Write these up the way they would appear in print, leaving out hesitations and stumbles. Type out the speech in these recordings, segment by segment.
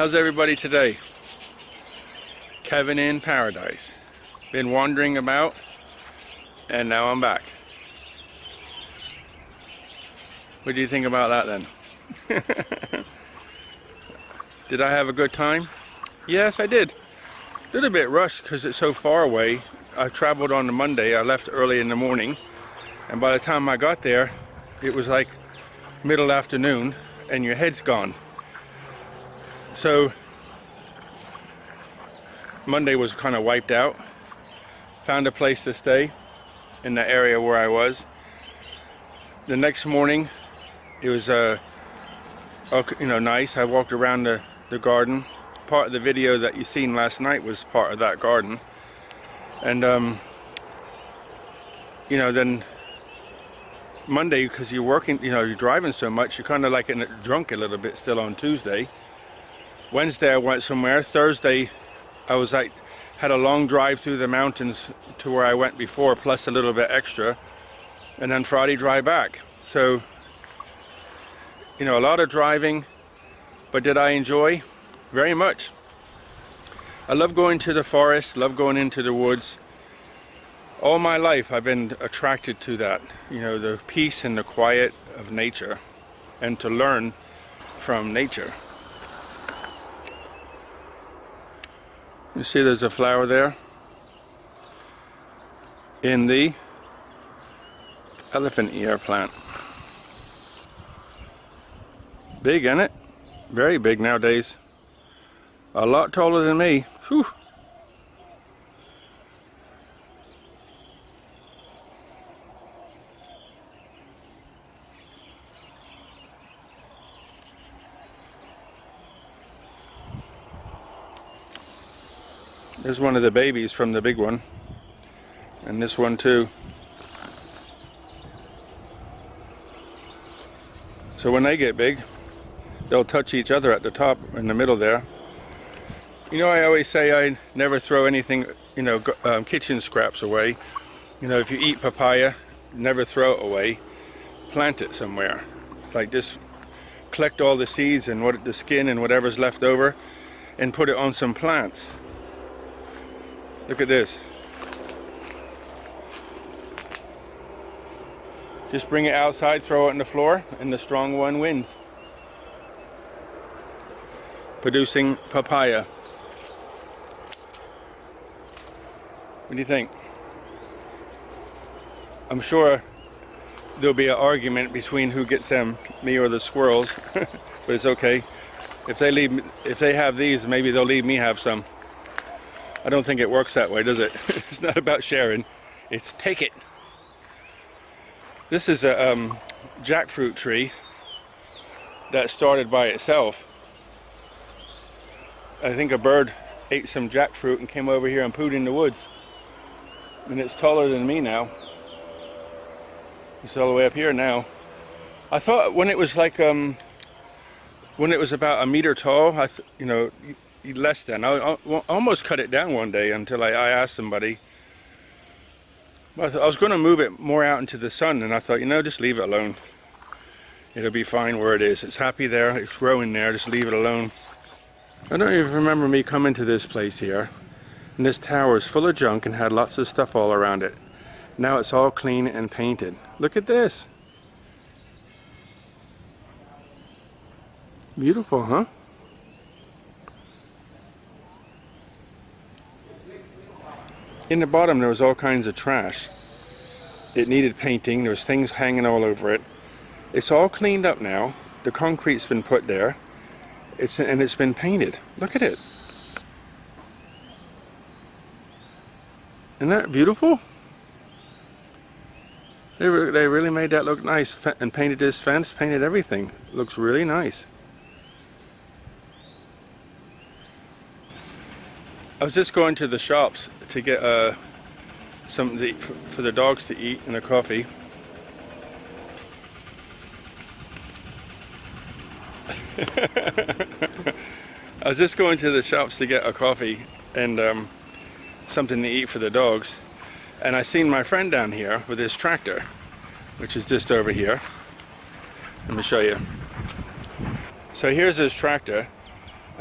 How's everybody today? Kevin in paradise. Been wandering about, and now I'm back. What do you think about that then? Did I have a good time? Yes, I did. A little bit rushed because it's so far away. I traveled on the Monday. I left early in the morning, and by the time I got there, it was like middle afternoon, and your head's gone. So Monday was kind of wiped out. Found a place to stay in the area where I was. The next morning, it was nice. I walked around the garden. Part of the video that you seen last night was part of that garden. And then Monday, because you're working, you're driving so much, you're kind of like drunk a little bit still on Tuesday. Wednesday I went somewhere. Thursday I was had a long drive through the mountains to where I went before, plus a little bit extra, and then Friday drive back. So a lot of driving, but did I enjoy? Very much. I love going to the forest, love going into the woods. All my life I've been attracted to that, the peace and the quiet of nature, and to learn from nature. You see there's a flower there in the elephant ear plant. Big, isn't it? Very big nowadays. A lot taller than me. Whew. There's one of the babies from the big one, and this one too. So when they get big, they'll touch each other at the top in the middle there. I always say I never throw anything, kitchen scraps away. If you eat papaya, never throw it away. Plant it somewhere. Like just collect all the seeds and the skin and whatever's left over, and put it on some plants. Look at this. Just bring it outside, throw it on the floor, and the strong one wins. Producing papaya. What do you think? I'm sure there'll be an argument between who gets them, me or the squirrels, but it's okay. If they have these, maybe they'll leave me have some. I don't think it works that way, does it? It's not about sharing. It's take it. This is a jackfruit tree that started by itself. I think a bird ate some jackfruit and came over here and pooed in the woods. And it's taller than me now. It's all the way up here now. I thought when it was when it was about a meter tall, less than. I almost cut it down one day until I asked somebody. I was going to move it more out into the sun, and I thought, just leave it alone. It'll be fine where it is. It's happy there. It's growing there. Just leave it alone. I don't even remember me coming to this place here. And this tower is full of junk and had lots of stuff all around it. Now it's all clean and painted. Look at this. Beautiful, huh? In the bottom there was all kinds of trash. It needed painting. There was things hanging all over it. It's all cleaned up now. The concrete's been put there. It's been painted. Look at it. Isn't that beautiful? They really made that look nice, and painted this fence, painted everything. Looks really nice. I was just going to the shops to get something to eat for the dogs to eat and a coffee. I was just going to the shops to get a coffee and something to eat for the dogs, and I seen my friend down here with his tractor, which is just over here. Let me show you. So here's his tractor,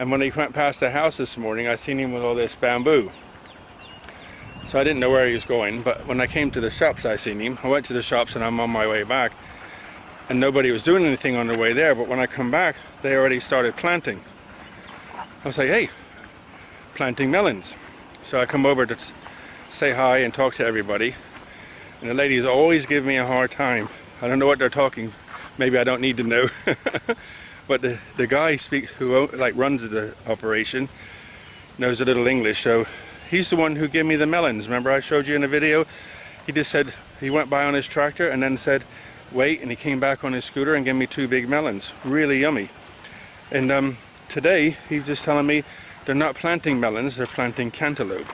And when he went past the house this morning, I seen him with all this bamboo. So I didn't know where he was going, but when I came to the shops, I seen him. I went to the shops and I'm on my way back, and nobody was doing anything on their way there, but when I come back, they already started planting. I was like, hey, planting melons. So I come over to say hi and talk to everybody, and the ladies always give me a hard time. I don't know what they're talking, maybe I don't need to know. But the guy who like runs the operation knows a little English, so he's the one who gave me the melons. Remember I showed you in the video? He just said, he went by on his tractor and then said, wait, and he came back on his scooter and gave me 2 big melons. Really yummy. And today, he's just telling me they're not planting melons, they're planting cantaloupe.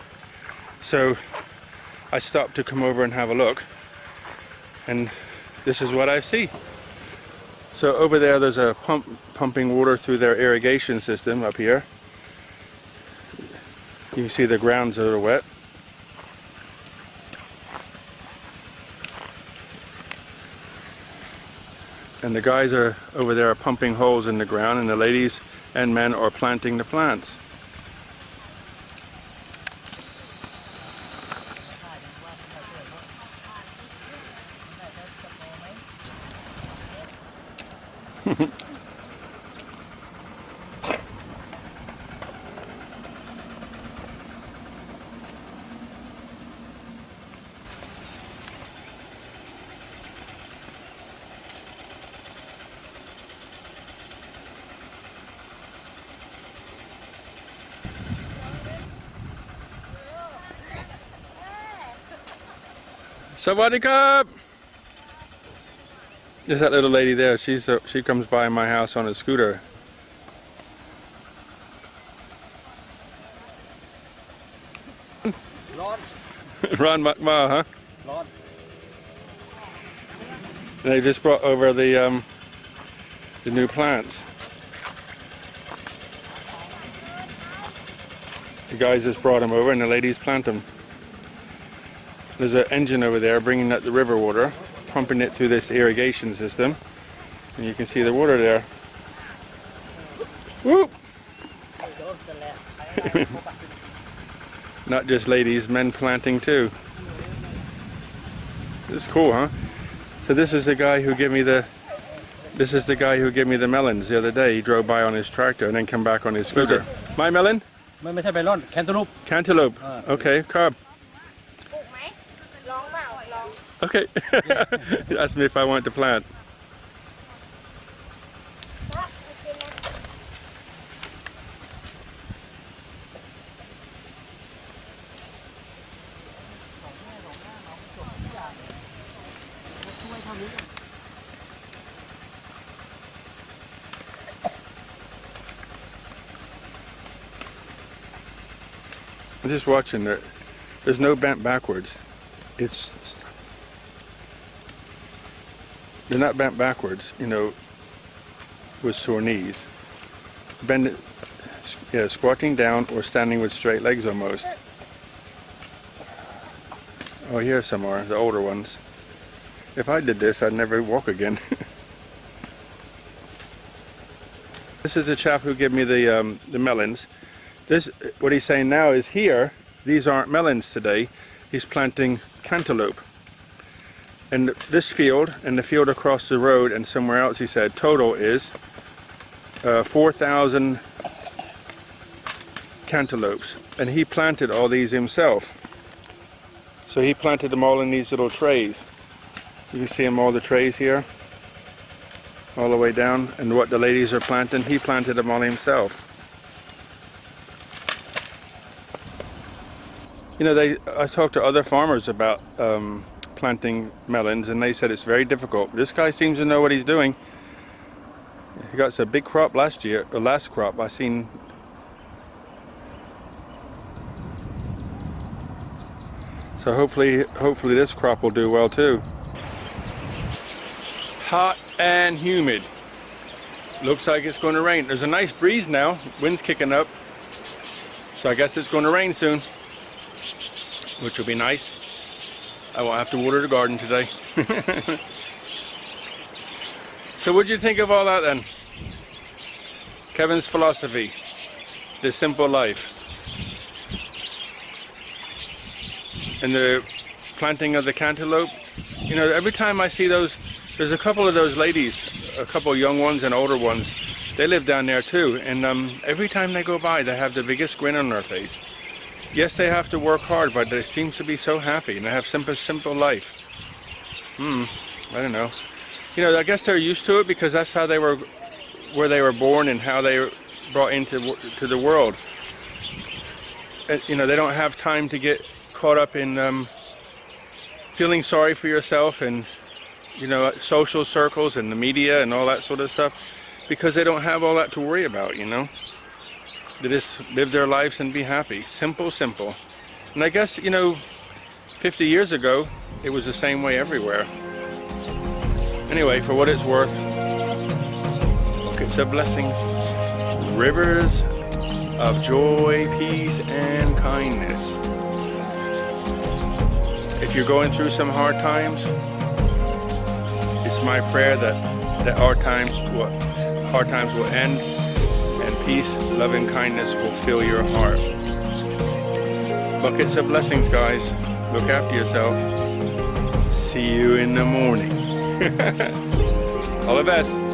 So I stopped to come over and have a look, and this is what I see. So over there's a pump pumping water through their irrigation system up here. You can see the ground's a little wet. And the guys are over there pumping holes in the ground, and the ladies and men are planting the plants. Sawadee-kap! There's that little lady there. She comes by my house on a scooter. Ron Makma, huh? Ron. They just brought over the new plants. The guys just brought them over, and the ladies plant them. There's an engine over there bringing up the river water, pumping it through this irrigation system, and you can see the water there. Whoop! Not just ladies, men planting too. This is cool, huh? So this is the guy who gave me the melons the other day. He drove by on his tractor and then come back on his scooter. My melon? Cantaloupe. Cantaloupe. Okay, Cobb. Okay. He asked me if I want to plant. I'm just watching there. There's no bent backwards. They're not bent backwards, you know, with sore knees. Squatting down or standing with straight legs almost. Oh, here's some more, the older ones. If I did this, I'd never walk again. This is the chap who gave me the melons. What he's saying now is here, these aren't melons today. He's planting cantaloupe. And this field and the field across the road and somewhere else, he said, total is 4,000 cantaloupes. And he planted all these himself. So he planted them all in these little trays. You can see them, all the trays here, all the way down. And what the ladies are planting, he planted them all himself. You know, I talked to other farmers about planting melons, and they said it's very difficult. This guy seems to know what he's doing. He got a big crop last year, or last crop. I seen. So hopefully this crop will do well too. Hot and humid. Looks like it's going to rain. There's a nice breeze now. Wind's kicking up. So I guess it's going to rain soon, which will be nice. I won't have to water the garden today. So what do you think of all that then? Kevin's philosophy. the simple life. And the planting of the cantaloupe. You know, every time I see those, there's a couple of those ladies, a couple young ones and older ones. They live down there too, and every time they go by, they have the biggest grin on their face. Yes, they have to work hard, but they seem to be so happy, and they have simple life. I don't know. You know, I guess they're used to it because that's how they were, where they were born and how they were brought into the world. You know, they don't have time to get caught up in feeling sorry for yourself and, you know, social circles and the media and all that sort of stuff, because they don't have all that to worry about, you know. They just live their lives and be happy. Simple. And I guess, you know, 50 years ago, it was the same way everywhere. Anyway, for what it's worth, buckets of blessings, rivers of joy, peace, and kindness. If you're going through some hard times, it's my prayer that hard times will end, and peace, love, and kindness will fill your heart. Buckets of blessings, guys. Look after yourself. See you in the morning. All the best.